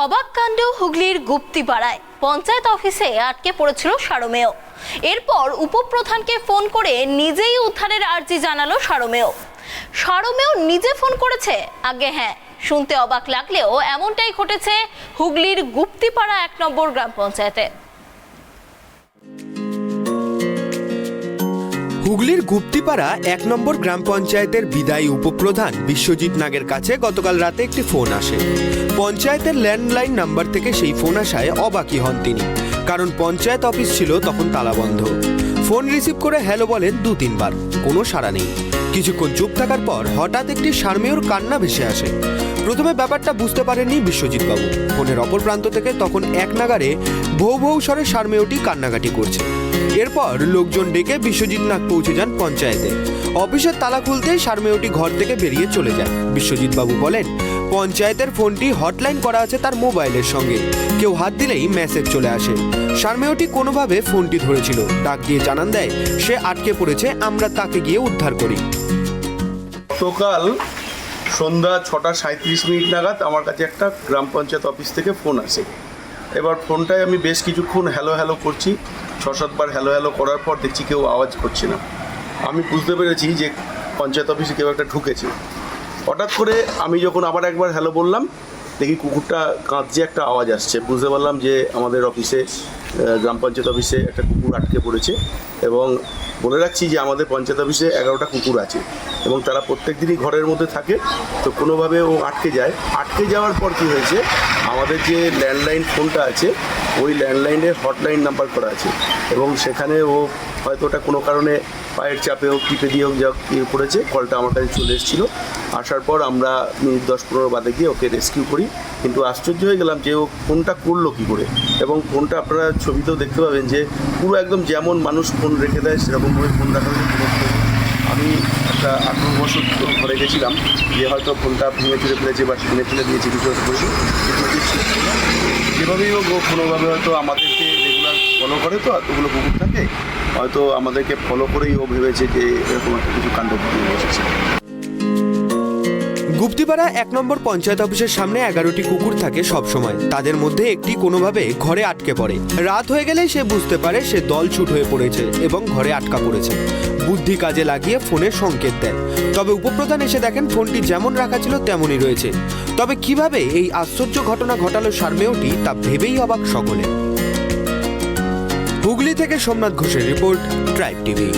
অবাক কাণ্ড হুগলির গুপ্তিপাড়ায় পঞ্চায়েত অফিসে আটকে পড়েছিল সারমেয়। এরপর উপপ্রধানকে ফোন করে নিজেই উদ্ধারের আর্জি জানালো সারমেয়। সারমেয় নিজে ফোন করেছে? আগে হ্যাঁ, শুনতে অবাক লাগলেও এমনটাই ঘটেছে হুগলির গুপ্তিপাড়া 1 নম্বর গ্রাম পঞ্চায়েতে। হুগলির গুপ্তিপাড়া 1 নম্বর গ্রাম পঞ্চায়েতের বিদায়ী উপপ্রধান বিশ্বজিৎ নাগের কাছে গতকাল রাতে একটি ফোন আসে। পঞ্চায়েতের ল্যান্ডলাইন নাম্বার থেকে সেই ফোন আসায় অবাকই হন তিনি, কারণ পঞ্চায়েত অফিস ছিল তখন তালাবন্ধ। ফোন রিসিভ করে হ্যালো বলেন 2-3 বার, কোনো সাড়া নেই। কিছুক্ষণ চুপ থাকার পর হঠাৎ একটি সারমেয়র কান্না ভেসে আসে। প্রথমে ব্যাপারটা বুঝতে পারেননি বিশ্বজিৎ বাবু। ফোনের অপর প্রান্ত থেকে তখন এক নাগারে ভৌ ভৌ স্বরে সারমেয়টি কান্নাকাটি করছে। এরপর লোকজন ডেকে বিশ্বজিৎ নাগ পৌঁছে যান পঞ্চায়েতে। অফিসের তালা খুলতেই সারমেয়টি ঘর থেকে বেরিয়ে চলে যায়। বিশ্বজিৎ বাবু বলেন, পঞ্চায়েতের ফোনটি হটলাইন করা আছে তার মোবাইলের সঙ্গে, কেউ হাত দিলেই মেসেজ চলে আসে। সারমেয়টি কোনোভাবে ফোনটি ধরেছিল, ডাক দিয়ে জানান দেয় সে আটকে পড়েছে, আমরা তাকে গিয়ে উদ্ধার করি। গতকাল সন্ধ্যা 6:37 নাগাদ আমার কাছে একটা গ্রাম পঞ্চায়েত অফিস থেকে ফোন আসে। এবার ফোনটায় আমি বেশ কিছুক্ষণ হ্যালো হ্যালো করছি, 6-7 বার হ্যালো হ্যালো করার পর দেখছি কেউ আওয়াজ করছে না। আমি বুঝতে পেরেছি যে পঞ্চায়েত অফিসে কেউ একটা ঢুকেছে। হঠাৎ করে আমি যখন আবার একবার হ্যালো বললাম, দেখি কুকুরটা কাঁদছে, একটা আওয়াজ আসছে। বুঝতে পারলাম যে আমাদের অফিসে, গ্রাম পঞ্চায়েত অফিসে একটা কুকুর আটকে পড়েছে। এবং বলে রাখছি যে আমাদের পঞ্চায়েত অফিসে 11টা কুকুর আছে এবং তারা প্রত্যেক দিনই ঘরের মধ্যে থাকে। তো কোনোভাবে ও আটকে যায়। আটকে যাওয়ার পর কী হয়েছে, আমাদের যে ল্যান্ডলাইন ফোনটা আছে ওই ল্যান্ডলাইনের হটলাইন নাম্বার করা আছে এবং সেখানে ও হয়তো ওটা কোনো কারণে পায়ের চাপে হোক, টিপে দিয়ে হোক, যা করেছে, কলটা আমার কাছে চলে এসেছিলো। আসার পর আমরা মিনিট 10-15 বাদে গিয়ে ওকে রেস্কিউ করি। কিন্তু আশ্চর্য হয়ে গেলাম যে ও ফোনটা করলো কী করে। এবং ফোনটা আপনারা ছবিতেও দেখতে পাবেন যে পুরো একদম যেমন মানুষ ফোন রেখে দেয় সেরকমভাবে ফোন রাখা হয়েছে। আমি একটা আগ্রহবশত ঘরে গেছিলাম যে হয়তো ফোনটা ভেঙে চুরে ফেলেছে বা কিনে ফেলে দিয়েছে, কিছু হয়তো করেছে। যেভাবেই হোক ও কোনোভাবে হয়তো আমাদেরকে রেগুলার ফলো করে, তো এতগুলো কুকুর থাকে, হয়তো আমাদেরকে ফলো করেই ও ভেবেছে যে এরকম একটা কিছু কাণ্ড ঘটিয়ে বসেছে। গুপ্তিপাড়া 1 নম্বর পঞ্চায়েত অফিসের সামনে 11টি কুকুর থাকে সব সময়। তাদের মধ্যে একটি কোনোভাবে ঘরে আটকে পড়ে। রাত হয়ে গেলেই সে বুঝতে পারে সে দলছুট হয়ে পড়েছে এবং ঘরে আটকা পড়েছে। বুদ্ধি কাজে লাগিয়ে ফোনের সংকেত দেয়। তবে উপপ্রধান এসে দেখেন ফোনটি যেমন রাখা ছিল তেমনই রয়েছে। তবে কিভাবে এই আশ্চর্য ঘটনা ঘটালো সারমেয়টি, তা ভেবেই অবাক সকলে। হুগলি থেকে সোমনাথ ঘোষের রিপোর্ট, ট্রাইব টিভি।